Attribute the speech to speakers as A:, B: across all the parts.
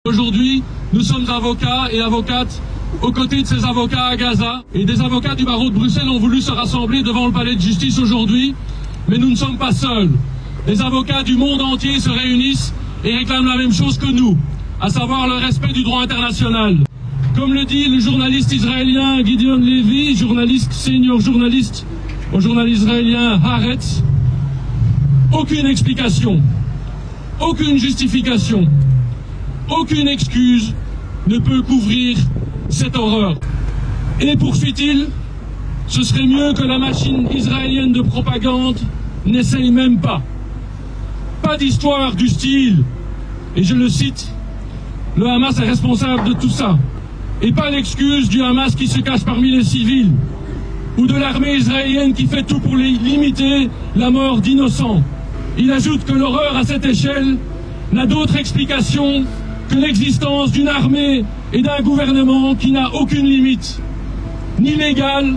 A: Aujourd'hui, nous sommes avocats et avocates aux côtés de ces avocats à Gaza, et des avocats du barreau de Bruxelles ont voulu se rassembler devant le palais de justice aujourd'hui, mais nous ne sommes pas seuls. Les avocats du monde entier se réunissent et réclament la même chose que nous, à savoir le respect du droit international. Comme le dit le journaliste israélien Gideon Levy, senior journaliste au journal israélien Haaretz, aucune explication, aucune justification, aucune excuse ne peut couvrir cette horreur. Et poursuit-il, ce serait mieux que la machine israélienne de propagande n'essaye même pas. Pas d'histoire du style, et je le cite, le Hamas est responsable de tout ça. Et pas l'excuse du Hamas qui se cache parmi les civils, ou de l'armée israélienne qui fait tout pour limiter la mort d'innocents. Il ajoute que l'horreur à cette échelle n'a d'autre explication que l'existence d'une armée et d'un gouvernement qui n'a aucune limite, ni légale,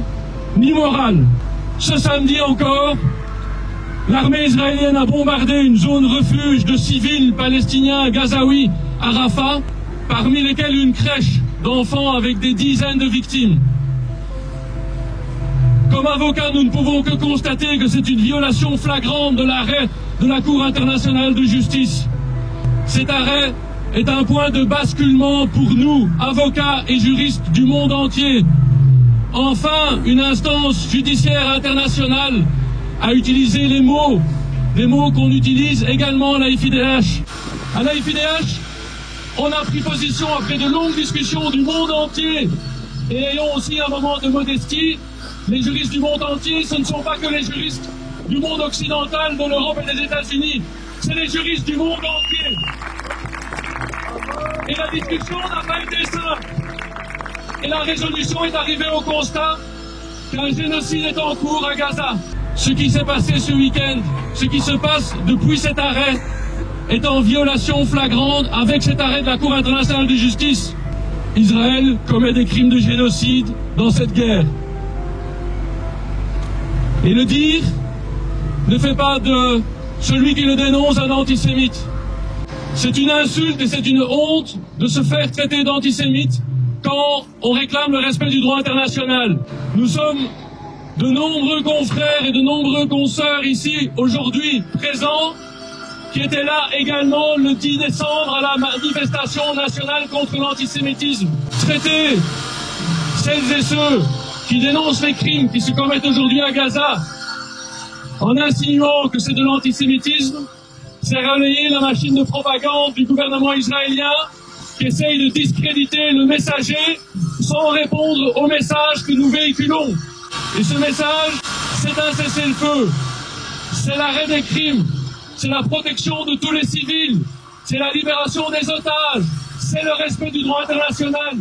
A: ni morale. Ce samedi encore, l'armée israélienne a bombardé une zone refuge de civils palestiniens gazaouis à Rafah, parmi lesquels une crèche d'enfants avec des dizaines de victimes. Comme avocats, nous ne pouvons que constater que c'est une violation flagrante de l'arrêt de la Cour internationale de justice. Cet arrêt est un point de basculement pour nous, avocats et juristes du monde entier. Enfin, une instance judiciaire internationale a utilisé les mots qu'on utilise également à la FIDH. À la FIDH, on a pris position après de longues discussions du monde entier et ayons aussi un moment de modestie. Les juristes du monde entier, ce ne sont pas que les juristes du monde occidental, de l'Europe et des États-Unis. C'est les juristes du monde entier. Et la discussion n'a pas été simple. Et la résolution est arrivée au constat qu'un génocide est en cours à Gaza. Ce qui s'est passé ce week-end, ce qui se passe depuis cet arrêt, est en violation flagrante avec cet arrêt de la Cour internationale de justice. Israël commet des crimes de génocide dans cette guerre. Et le dire ne fait pas de celui qui le dénonce un antisémite. C'est une insulte et c'est une honte de se faire traiter d'antisémite quand on réclame le respect du droit international. Nous sommes de nombreux confrères et de nombreux consoeurs ici aujourd'hui présents qui étaient là également le 10 décembre à la manifestation nationale contre l'antisémitisme. Traiter celles et ceux qui dénoncent les crimes qui se commettent aujourd'hui à Gaza en insinuant que c'est de l'antisémitisme, c'est relayer la machine de propagande du gouvernement israélien qui essaye de discréditer le messager sans répondre au message que nous véhiculons. Et ce message, c'est un cessez-le-feu, c'est l'arrêt des crimes, c'est la protection de tous les civils, c'est la libération des otages, c'est le respect du droit international.